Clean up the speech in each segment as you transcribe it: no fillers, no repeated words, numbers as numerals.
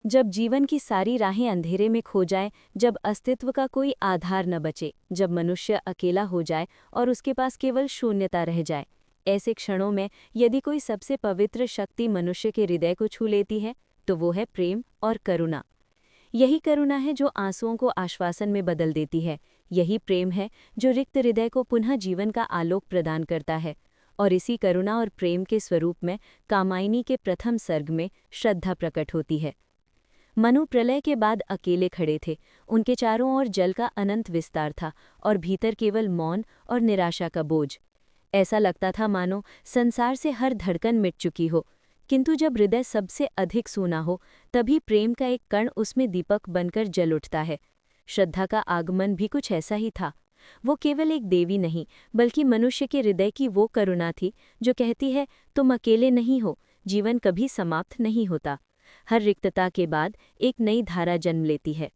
जब जीवन की सारी राहें अंधेरे में खो जाएं, जब अस्तित्व का कोई आधार न बचे, जब मनुष्य अकेला हो जाए और उसके पास केवल शून्यता रह जाए, ऐसे क्षणों में यदि कोई सबसे पवित्र शक्ति मनुष्य के हृदय को छू लेती है, तो वो है प्रेम और करुणा। यही करुणा है जो आंसुओं को आश्वासन में बदल देती है। यही प्रेम है जो रिक्त हृदय को पुनः जीवन का आलोक प्रदान करता है। और इसी करुणा और प्रेम के स्वरूप में कामायनी के प्रथम सर्ग में श्रद्धा प्रकट होती है। मनु प्रलय के बाद अकेले खड़े थे। उनके चारों ओर जल का अनंत विस्तार था और भीतर केवल मौन और निराशा का बोझ। ऐसा लगता था मानो संसार से हर धड़कन मिट चुकी हो। किंतु जब हृदय सबसे अधिक सूना हो, तभी प्रेम का एक कण उसमें दीपक बनकर जल उठता है। श्रद्धा का आगमन भी कुछ ऐसा ही था। वो केवल एक देवी नहीं, बल्कि मनुष्य के हृदय की वो करुणा थी जो कहती है, तुम अकेले नहीं हो, जीवन कभी समाप्त नहीं होता। हर रिक्तता के बाद एक नई धारा जन्म लेती है।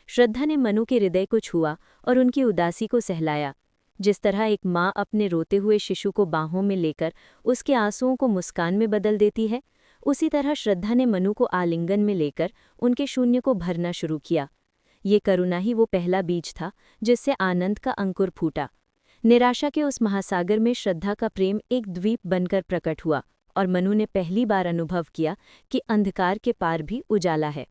श्रद्धा ने मनु के हृदय को छुआ और उनकी उदासी को सहलाया। जिस तरह एक माँ अपने रोते हुए शिशु को बाहों में लेकर उसके आंसुओं को मुस्कान में बदल देती है, उसी तरह श्रद्धा ने मनु को आलिंगन में लेकर उनके शून्य को भरना शुरू किया। ये करुणा ही वो पहला बीज था जिससे आनंद का अंकुर फूटा। निराशा के उस महासागर में श्रद्धा का प्रेम एक द्वीप बनकर प्रकट हुआ और मनु ने पहली बार अनुभव किया कि अंधकार के पार भी उजाला है।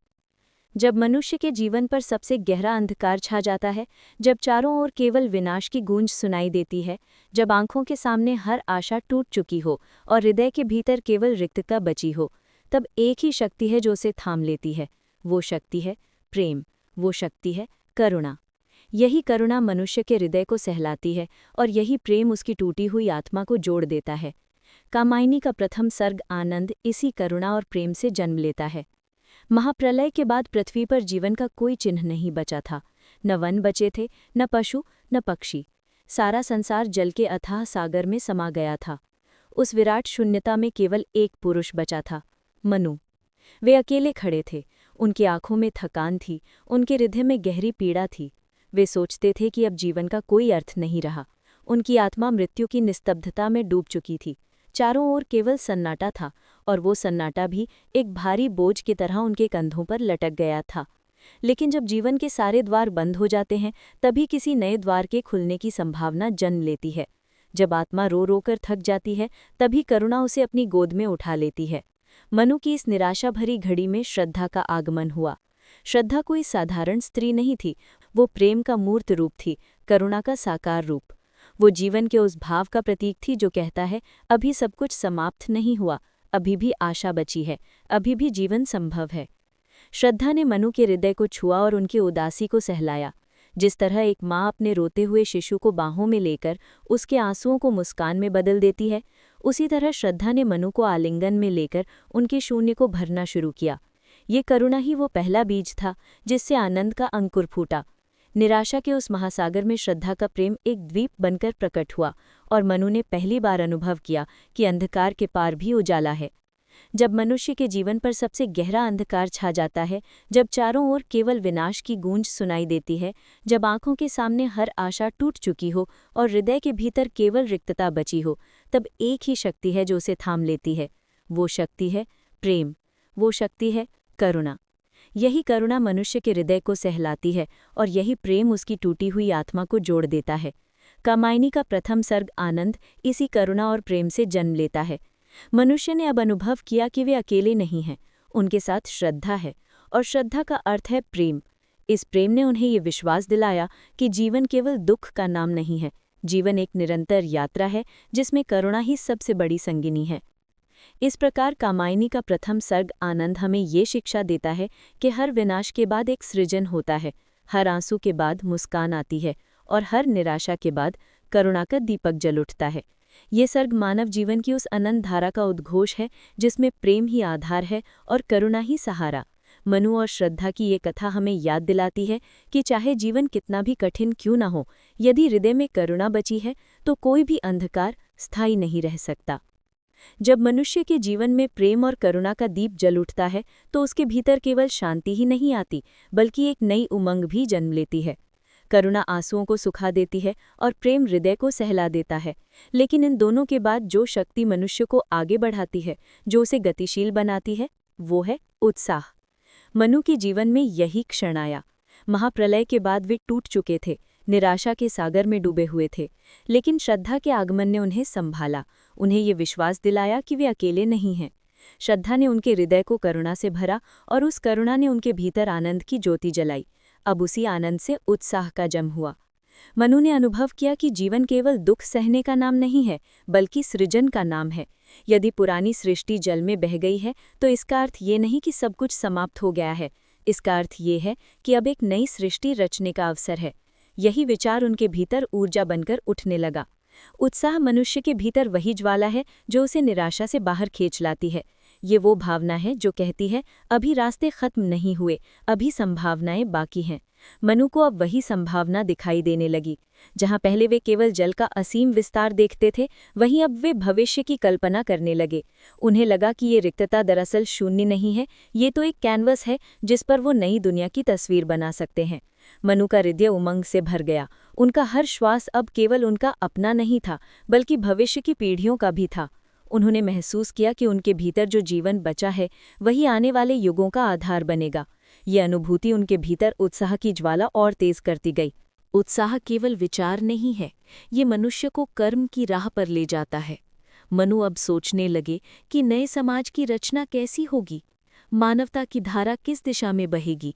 जब मनुष्य के जीवन पर सबसे गहरा अंधकार छा जाता है, जब चारों ओर केवल विनाश की गूंज सुनाई देती है, जब आंखों के सामने हर आशा टूट चुकी हो और हृदय के भीतर केवल रिक्तता बची हो, तब एक ही शक्ति है जो उसे थाम लेती है। वो शक्ति है प्रेम, वो शक्ति है करुणा। यही करुणा मनुष्य के हृदय को सहलाती है और यही प्रेम उसकी टूटी हुई आत्मा को जोड़ देता है। कामायनी का प्रथम सर्ग आनंद इसी करुणा और प्रेम से जन्म लेता है। महाप्रलय के बाद पृथ्वी पर जीवन का कोई चिन्ह नहीं बचा था। न वन बचे थे, न पशु, न पक्षी। सारा संसार जल के अथाह सागर में समा गया था। उस विराट शून्यता में केवल एक पुरुष बचा था, मनु। वे अकेले खड़े थे। उनकी आंखों में थकान थी, उनके हृदय में गहरी पीड़ा थी। वे सोचते थे कि अब जीवन का कोई अर्थ नहीं रहा। उनकी आत्मा मृत्यु की निस्तब्धता में डूब चुकी थी। चारों ओर केवल सन्नाटा था और वो सन्नाटा भी एक भारी बोझ की तरह उनके कंधों पर लटक गया था। लेकिन जब जीवन के सारे द्वार बंद हो जाते हैं, तभी किसी नए द्वार के खुलने की संभावना जन्म लेती है। जब आत्मा रो रो कर थक जाती है, तभी करुणा उसे अपनी गोद में उठा लेती है। मनु की इस निराशा भरी घड़ी में श्रद्धा का आगमन हुआ। श्रद्धा कोई साधारण स्त्री नहीं थी, वो प्रेम का मूर्त रूप थी, करुणा का साकार रूप। वो जीवन के उस भाव का प्रतीक थी जो कहता है, अभी सब कुछ समाप्त नहीं हुआ, अभी भी आशा बची है, अभी भी जीवन संभव है। श्रद्धा ने मनु के हृदय को छुआ और उनकी उदासी को सहलाया। जिस तरह एक माँ अपने रोते हुए शिशु को बाहों में लेकर उसके आंसुओं को मुस्कान में बदल देती है, उसी तरह श्रद्धा ने मनु को आलिंगन में लेकर उनके शून्य को भरना शुरू किया। ये करुणा ही वो पहला बीज था जिससे आनंद का अंकुर फूटा। निराशा के उस महासागर में श्रद्धा का प्रेम एक द्वीप बनकर प्रकट हुआ और मनु ने पहली बार अनुभव किया कि अंधकार के पार भी उजाला है। जब मनुष्य के जीवन पर सबसे गहरा अंधकार छा जाता है, जब चारों ओर केवल विनाश की गूंज सुनाई देती है, जब आंखों के सामने हर आशा टूट चुकी हो और हृदय के भीतर केवल रिक्तता बची हो, तब एक ही शक्ति है जो उसे थाम लेती है। वो शक्ति है प्रेम, वो शक्ति है करुणा। यही करुणा मनुष्य के हृदय को सहलाती है और यही प्रेम उसकी टूटी हुई आत्मा को जोड़ देता है। कामायनी का प्रथम सर्ग आनंद इसी करुणा और प्रेम से जन्म लेता है। मनुष्य ने अब अनुभव किया कि वे अकेले नहीं हैं, उनके साथ श्रद्धा है और श्रद्धा का अर्थ है प्रेम। इस प्रेम ने उन्हें ये विश्वास दिलाया कि जीवन केवल दुख का नाम नहीं है, जीवन एक निरंतर यात्रा है जिसमें करुणा ही सबसे बड़ी संगिनी है। इस प्रकार कामायनी का प्रथम सर्ग आनंद हमें ये शिक्षा देता है कि हर विनाश के बाद एक सृजन होता है, हर आंसू के बाद मुस्कान आती है और हर निराशा के बाद करुणा का दीपक जल उठता है। ये सर्ग मानव जीवन की उस अनंत धारा का उद्घोष है जिसमें प्रेम ही आधार है और करुणा ही सहारा। मनु और श्रद्धा की ये कथा हमें याद दिलाती है कि चाहे जीवन कितना भी कठिन क्यों न हो, यदि हृदय में करुणा बची है तो कोई भी अंधकार स्थायी नहीं रह सकता। जब मनुष्य के जीवन में प्रेम और करुणा का दीप जल उठता है, तो उसके भीतर केवल शांति ही नहीं आती, बल्कि एक नई उमंग भी जन्म लेती है। करुणा आंसुओं को सुखा देती है और प्रेम हृदय को सहला देता है। लेकिन इन दोनों के बाद जो शक्ति मनुष्य को आगे बढ़ाती है, जो उसे गतिशील बनाती है, वो है उत्साह। मनु के जीवन में यही क्षण आया। महाप्रलय के बाद वे टूट चुके थे, निराशा के सागर में डूबे हुए थे, लेकिन श्रद्धा के आगमन ने उन्हें संभाला, उन्हें ये विश्वास दिलाया कि वे अकेले नहीं हैं। श्रद्धा ने उनके हृदय को करुणा से भरा और उस करुणा ने उनके भीतर आनंद की ज्योति जलाई। अब उसी आनंद से उत्साह का जन्म हुआ। मनु ने अनुभव किया कि जीवन केवल दुख सहने का नाम नहीं है, बल्कि सृजन का नाम है। यदि पुरानी सृष्टि जल में बह गई है तो इसका अर्थ ये नहीं कि सब कुछ समाप्त हो गया है, इसका अर्थ ये है कि अब एक नई सृष्टि रचने का अवसर है। यही विचार उनके भीतर ऊर्जा बनकर उठने लगा। उत्साह मनुष्य के भीतर वही ज्वाला है जो उसे निराशा से बाहर खींच लाती है। ये वो भावना है जो कहती है अभी रास्ते खत्म नहीं हुए, अभी संभावनाएं बाकी हैं। मनु को अब वही संभावना दिखाई देने लगी। जहां पहले वे केवल जल का असीम विस्तार देखते थे, वहीं अब वे भविष्य की कल्पना करने लगे। उन्हें लगा कि ये रिक्तता दरअसल शून्य नहीं है, ये तो एक कैनवस है जिस पर वो नई दुनिया की तस्वीर बना सकते हैं। मनु का हृदय उमंग से भर गया। उनका हर श्वास अब केवल उनका अपना नहीं था, बल्कि भविष्य की पीढ़ियों का भी था। उन्होंने महसूस किया कि उनके भीतर जो जीवन बचा है वही आने वाले युगों का आधार बनेगा। ये अनुभूति उनके भीतर उत्साह की ज्वाला और तेज करती गई। उत्साह केवल विचार नहीं है, ये मनुष्य को कर्म की राह पर ले जाता है। मनु अब सोचने लगे कि नए समाज की रचना कैसी होगी, मानवता की धारा किस दिशा में बहेगी।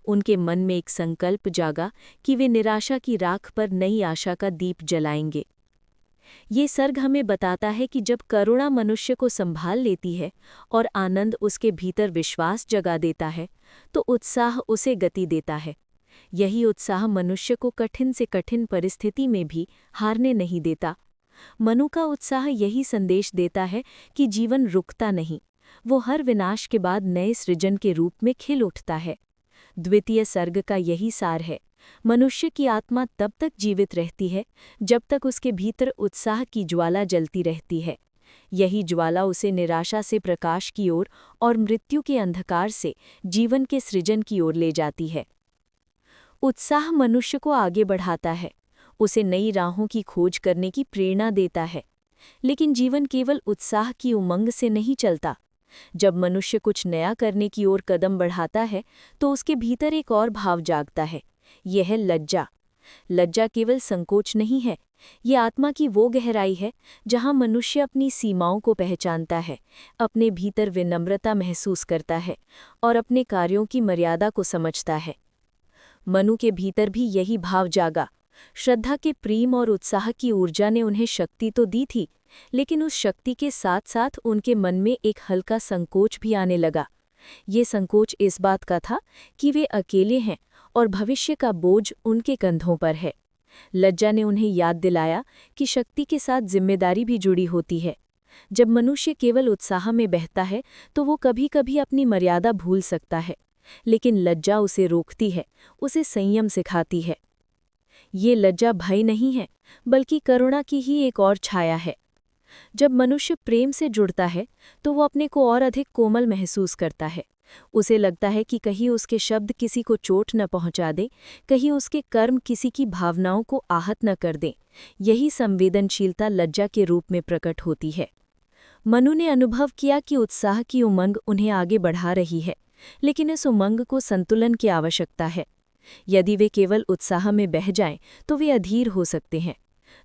उनके मन में एक संकल्प जागा कि वे निराशा की राख पर नई आशा का दीप जलाएंगे। ये सर्ग हमें बताता है कि जब करुणा मनुष्य को संभाल लेती है और आनंद उसके भीतर विश्वास जगा देता है, तो उत्साह उसे गति देता है। यही उत्साह मनुष्य को कठिन से कठिन परिस्थिति में भी हारने नहीं देता। मनु का उत्साह यही संदेश देता है कि जीवन रुकता नहीं, वो हर विनाश के बाद नए सृजन के रूप में खिल उठता है। द्वितीय सर्ग का यही सार है। मनुष्य की आत्मा तब तक जीवित रहती है जब तक उसके भीतर उत्साह की ज्वाला जलती रहती है। यही ज्वाला उसे निराशा से प्रकाश की ओर और मृत्यु के अंधकार से जीवन के सृजन की ओर ले जाती है। उत्साह मनुष्य को आगे बढ़ाता है, उसे नई राहों की खोज करने की प्रेरणा देता है। लेकिन जीवन केवल उत्साह की उमंग से नहीं चलता। जब मनुष्य कुछ नया करने की ओर कदम बढ़ाता है तो उसके भीतर एक और भाव जागता है, यह है लज्जा। लज्जा केवल संकोच नहीं है, ये आत्मा की वो गहराई है जहां मनुष्य अपनी सीमाओं को पहचानता है, अपने भीतर विनम्रता महसूस करता है और अपने कार्यों की मर्यादा को समझता है। मनु के भीतर भी यही भाव जागा। श्रद्धा के प्रेम और उत्साह की ऊर्जा ने उन्हें शक्ति तो दी थी, लेकिन उस शक्ति के साथ साथ उनके मन में एक हल्का संकोच भी आने लगा। ये संकोच इस बात का था कि वे अकेले हैं और भविष्य का बोझ उनके कंधों पर है। लज्जा ने उन्हें याद दिलाया कि शक्ति के साथ जिम्मेदारी भी जुड़ी होती है। जब मनुष्य केवल उत्साह में बहता है तो वो कभी-कभी अपनी मर्यादा भूल सकता है, लेकिन लज्जा उसे रोकती है, उसे संयम सिखाती है। ये लज्जा भय नहीं है, बल्कि करुणा की ही एक और छाया है। जब मनुष्य प्रेम से जुड़ता है तो वो अपने को और अधिक कोमल महसूस करता है। उसे लगता है कि कहीं उसके शब्द किसी को चोट न पहुंचा दें, कहीं उसके कर्म किसी की भावनाओं को आहत न कर दें। यही संवेदनशीलता लज्जा के रूप में प्रकट होती है। मनु ने अनुभव किया कि उत्साह की उमंग उन्हें आगे बढ़ा रही है, लेकिन इस उमंग को संतुलन की आवश्यकता है। यदि वे केवल उत्साह में बह जाएं तो वे अधीर हो सकते हैं।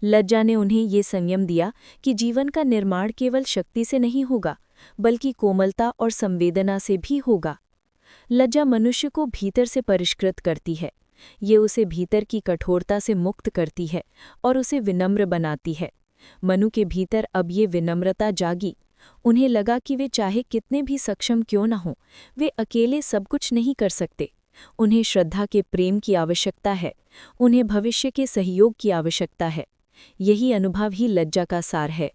लज्जा ने उन्हें ये संयम दिया कि जीवन का निर्माण केवल शक्ति से नहीं होगा, बल्कि कोमलता और संवेदना से भी होगा। लज्जा मनुष्य को भीतर से परिष्कृत करती है। ये उसे भीतर की कठोरता से मुक्त करती है और उसे विनम्र बनाती है। मनु के भीतर अब ये विनम्रता जागी। उन्हें लगा कि वे चाहे कितने भी सक्षम क्यों न हों, वे अकेले सब कुछ नहीं कर सकते। उन्हें श्रद्धा के प्रेम की आवश्यकता है, उन्हें भविष्य के सहयोग की आवश्यकता है। यही अनुभव ही लज्जा का सार है।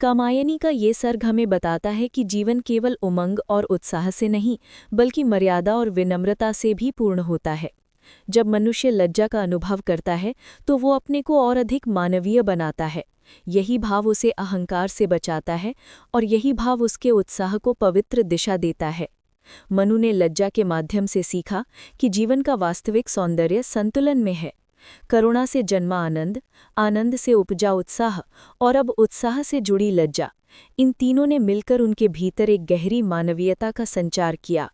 कामायनी का ये सर्ग हमें बताता है कि जीवन केवल उमंग और उत्साह से नहीं, बल्कि मर्यादा और विनम्रता से भी पूर्ण होता है। जब मनुष्य लज्जा का अनुभव करता है तो वो अपने को और अधिक मानवीय बनाता है। यही भाव उसे अहंकार से बचाता है और यही भाव उसके उत्साह को पवित्र दिशा देता है। मनु ने लज्जा के माध्यम से सीखा कि जीवन का वास्तविक सौंदर्य संतुलन में है। करुणा से जन्मा आनंद, आनंद से उपजा उत्साह और अब उत्साह से जुड़ी लज्जा, इन तीनों ने मिलकर उनके भीतर एक गहरी मानवीयता का संचार किया।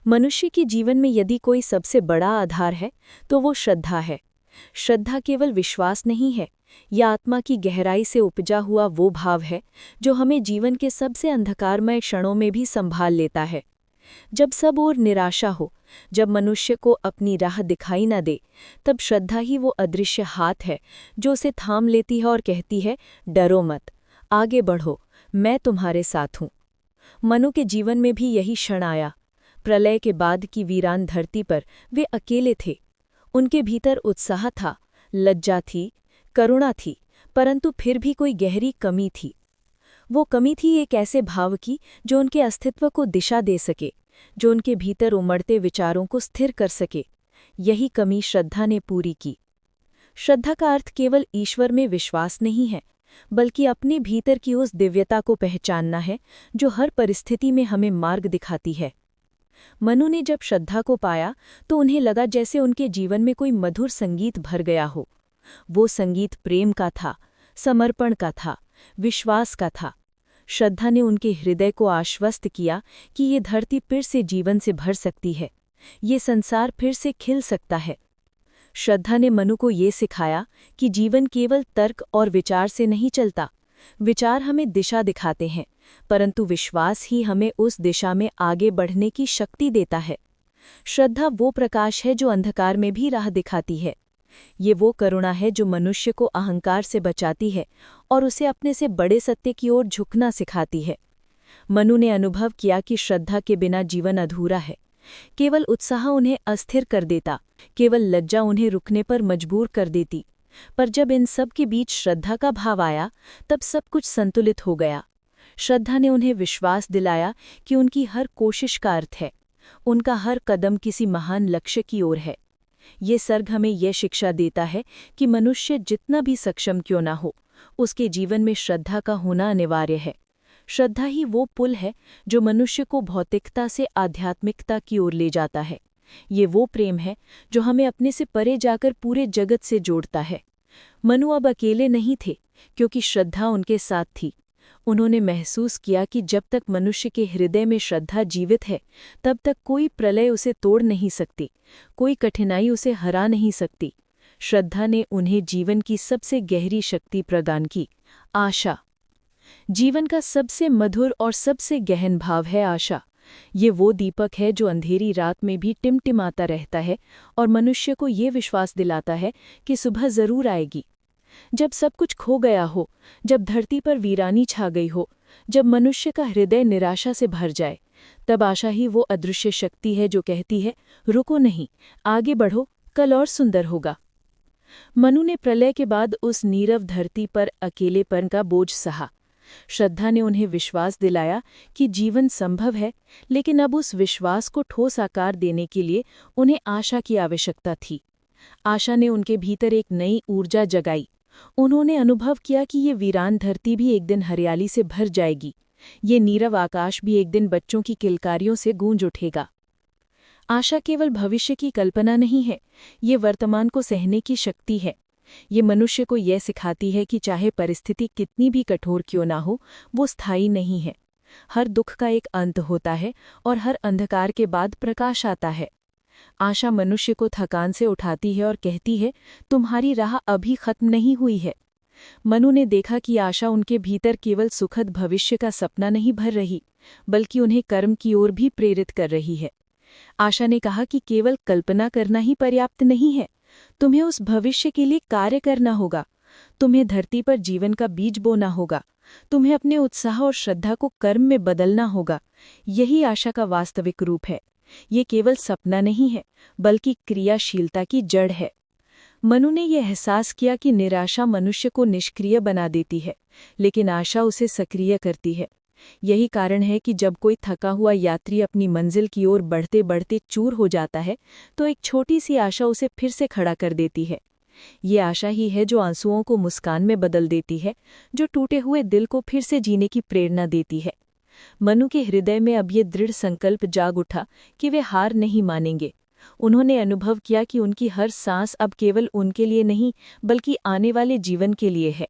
मनुष्य के जीवन में यदि कोई सबसे बड़ा आधार है तो वो श्रद्धा है। श्रद्धा केवल विश्वास नहीं है, यह आत्मा की गहराई से उपजा हुआ वो भाव है जो हमें जीवन के सबसे अंधकारमय क्षणों में भी संभाल लेता है। जब सब ओर निराशा हो, जब मनुष्य को अपनी राह दिखाई न दे, तब श्रद्धा ही वो अदृश्य हाथ है जो उसे थाम लेती है और कहती है, डरो मत, आगे बढ़ो, मैं तुम्हारे साथ हूँ। मनु के जीवन में भी यही क्षण आया। प्रलय के बाद की वीरान धरती पर वे अकेले थे। उनके भीतर उत्साह था, लज्जा थी, करुणा थी, परंतु फिर भी कोई गहरी कमी थी। वो कमी थी एक ऐसे भाव की जो उनके अस्तित्व को दिशा दे सके, जो उनके भीतर उमड़ते विचारों को स्थिर कर सके। यही कमी श्रद्धा ने पूरी की। श्रद्धा का अर्थ केवल ईश्वर में विश्वास नहीं है, बल्कि अपने भीतर की उस दिव्यता को पहचानना है जो हर परिस्थिति में हमें मार्ग दिखाती है। मनु ने जब श्रद्धा को पाया तो उन्हें लगा जैसे उनके जीवन में कोई मधुर संगीत भर गया हो। वो संगीत प्रेम का था, समर्पण का था, विश्वास का था। श्रद्धा ने उनके हृदय को आश्वस्त किया कि ये धरती फिर से जीवन से भर सकती है, ये संसार फिर से खिल सकता है। श्रद्धा ने मनु को ये सिखाया कि जीवन केवल तर्क और विचार से नहीं चलता। विचार हमें दिशा दिखाते हैं, परंतु विश्वास ही हमें उस दिशा में आगे बढ़ने की शक्ति देता है। श्रद्धा वो प्रकाश है जो अंधकार में भी राह दिखाती है। ये वो करुणा है जो मनुष्य को अहंकार से बचाती है और उसे अपने से बड़े सत्य की ओर झुकना सिखाती है। मनु ने अनुभव किया कि श्रद्धा के बिना जीवन अधूरा है। केवल उत्साह उन्हें अस्थिर कर देता, केवल लज्जा उन्हें रुकने पर मजबूर कर देती। पर जब इन सब के बीच श्रद्धा का भाव आया, तब सब कुछ संतुलित हो गया। श्रद्धा ने उन्हें विश्वास दिलाया कि उनकी हर कोशिश का अर्थ है, उनका हर कदम किसी महान लक्ष्य की ओर है। ये सर्ग हमें यह शिक्षा देता है कि मनुष्य जितना भी सक्षम क्यों ना हो, उसके जीवन में श्रद्धा का होना अनिवार्य है। श्रद्धा ही वो पुल है जो मनुष्य को भौतिकता से आध्यात्मिकता की ओर ले जाता है। ये वो प्रेम है जो हमें अपने से परे जाकर पूरे जगत से जोड़ता है। मनु अब अकेले नहीं थे, क्योंकि श्रद्धा उनके साथ थी। उन्होंने महसूस किया कि जब तक मनुष्य के हृदय में श्रद्धा जीवित है, तब तक कोई प्रलय उसे तोड़ नहीं सकती, कोई कठिनाई उसे हरा नहीं सकती। श्रद्धा ने उन्हें जीवन की सबसे गहरी शक्ति प्रदान की, आशा। जीवन का सबसे मधुर और सबसे गहन भाव है आशा। ये वो दीपक है जो अंधेरी रात में भी टिमटिमाता रहता है और मनुष्य को ये विश्वास दिलाता है कि सुबह जरूर आएगी। जब सब कुछ खो गया हो, जब धरती पर वीरानी छा गई हो, जब मनुष्य का हृदय निराशा से भर जाए, तब आशा ही वो अदृश्य शक्ति है जो कहती है, रुको नहीं, आगे बढ़ो, कल और सुंदर होगा। मनु ने प्रलय के बाद उस नीरव धरती पर अकेलेपन का बोझ सहा। श्रद्धा ने उन्हें विश्वास दिलाया कि जीवन संभव है, लेकिन अब उस विश्वास को ठोस आकार देने के लिए उन्हें आशा की आवश्यकता थी। आशा ने उनके भीतर एक नई ऊर्जा जगाई। उन्होंने अनुभव किया कि ये वीरान धरती भी एक दिन हरियाली से भर जाएगी, ये नीरव आकाश भी एक दिन बच्चों की किलकारियों से गूंज उठेगा। आशा केवल भविष्य की कल्पना नहीं है, ये वर्तमान को सहने की शक्ति है। ये मनुष्य को यह सिखाती है कि चाहे परिस्थिति कितनी भी कठोर क्यों ना हो, वो स्थायी नहीं है। हर दुख का एक अंत होता है और हर अंधकार के बाद प्रकाश आता है। आशा मनुष्य को थकान से उठाती है और कहती है, तुम्हारी राह अभी खत्म नहीं हुई है। मनु ने देखा कि आशा उनके भीतर केवल सुखद भविष्य का सपना नहीं भर रही, बल्कि उन्हें कर्म की ओर भी प्रेरित कर रही है। आशा ने कहा कि केवल कल्पना करना ही पर्याप्त नहीं है, तुम्हें उस भविष्य के लिए कार्य करना होगा। तुम्हें धरती पर जीवन का बीज बोना होगा। तुम्हें अपने उत्साह और श्रद्धा को कर्म में बदलना होगा। यही आशा का वास्तविक रूप है। ये केवल सपना नहीं है, बल्कि क्रियाशीलता की जड़ है। मनु ने यह एहसास किया कि निराशा मनुष्य को निष्क्रिय बना देती है, लेकिन आशा उसे सक्रिय करती है। यही कारण है कि जब कोई थका हुआ यात्री अपनी मंजिल की ओर बढ़ते बढ़ते चूर हो जाता है, तो एक छोटी सी आशा उसे फिर से खड़ा कर देती है। ये आशा ही है जो आंसुओं को मुस्कान में बदल देती है, जो टूटे हुए दिल को फिर से जीने की प्रेरणा देती है। मनु के हृदय में अब ये दृढ़ संकल्प जाग उठा कि वे हार नहीं मानेंगे। उन्होंने अनुभव किया कि उनकी हर सांस अब केवल उनके लिए नहीं, बल्कि आने वाले जीवन के लिए है।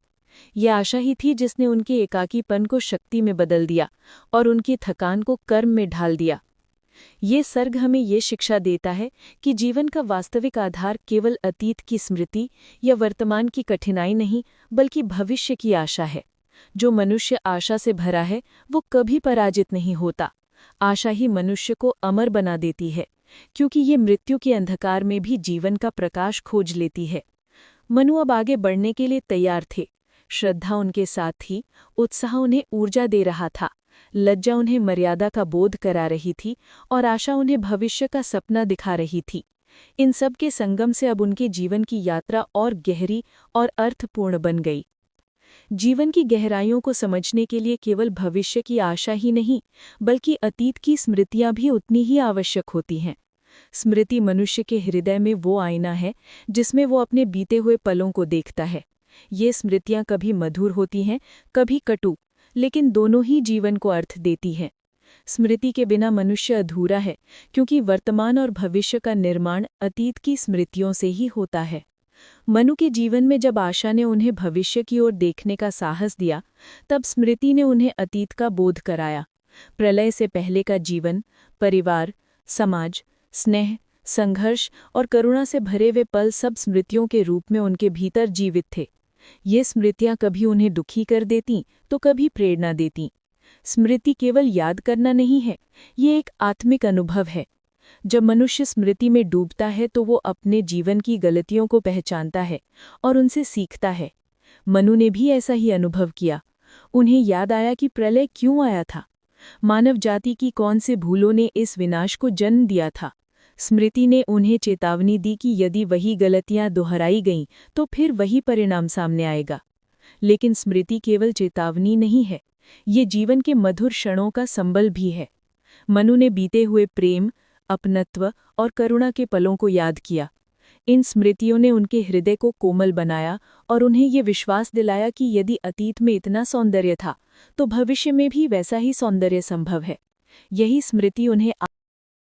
यह आशा ही थी जिसने उनके एकाकीपन को शक्ति में बदल दिया और उनकी थकान को कर्म में ढाल दिया। ये सर्ग हमें ये शिक्षा देता है कि जीवन का वास्तविक आधार केवल अतीत की स्मृति या वर्तमान की कठिनाई नहीं, बल्कि भविष्य की आशा है। जो मनुष्य आशा से भरा है वो कभी पराजित नहीं होता। आशा ही मनुष्य को अमर बना देती है, क्योंकि ये मृत्यु के अंधकार में भी जीवन का प्रकाश खोज लेती है। मनु अब आगे बढ़ने के लिए तैयार थे। श्रद्धा उनके साथ थी, उत्साह उन्हें ऊर्जा दे रहा था, लज्जा उन्हें मर्यादा का बोध करा रही थी और आशा उन्हें भविष्य का सपना दिखा रही थी। इन सब के संगम से अब उनके जीवन की यात्रा और गहरी और अर्थपूर्ण बन गई। जीवन की गहराइयों को समझने के लिए केवल भविष्य की आशा ही नहीं, बल्कि अतीत की स्मृतियां भी उतनी ही आवश्यक होती हैं। स्मृति मनुष्य के हृदय में वो आईना है जिसमें वो अपने बीते हुए पलों को देखता है। ये स्मृतियां कभी मधुर होती हैं, कभी कटु, लेकिन दोनों ही जीवन को अर्थ देती हैं। स्मृति के बिना मनुष्य अधूरा है, क्योंकि वर्तमान और भविष्य का निर्माण अतीत की स्मृतियों से ही होता है। मनु के जीवन में जब आशा ने उन्हें भविष्य की ओर देखने का साहस दिया, तब स्मृति ने उन्हें अतीत का बोध कराया। प्रलय से पहले का जीवन, परिवार, समाज, स्नेह, संघर्ष और करुणा से भरे हुए पल सब स्मृतियों के रूप में उनके भीतर जीवित थे। ये स्मृतियां कभी उन्हें दुखी कर देतीं तो कभी प्रेरणा देतीं। स्मृति केवल याद करना नहीं है, ये एक आत्मिक अनुभव है। जब मनुष्य स्मृति में डूबता है तो वो अपने जीवन की गलतियों को पहचानता है और उनसे सीखता है। मनु ने भी ऐसा ही अनुभव किया। उन्हें याद आया कि प्रलय क्यों आया था, मानव जाति की कौन से भूलों ने इस विनाश को जन्म दिया था। स्मृति ने उन्हें चेतावनी दी कि यदि वही गलतियां दोहराई गईं तो फिर वही परिणाम सामने आएगा। लेकिन स्मृति केवल चेतावनी नहीं है, ये जीवन के मधुर क्षणों का संबल भी है। मनु ने बीते हुए प्रेम, अपनत्व और करुणा के पलों को याद किया। इन स्मृतियों ने उनके हृदय को कोमल बनाया और उन्हें ये विश्वास दिलाया कि यदि अतीत में इतना सौंदर्य था तो भविष्य में भी वैसा ही सौंदर्य संभव है। यही स्मृति उन्हें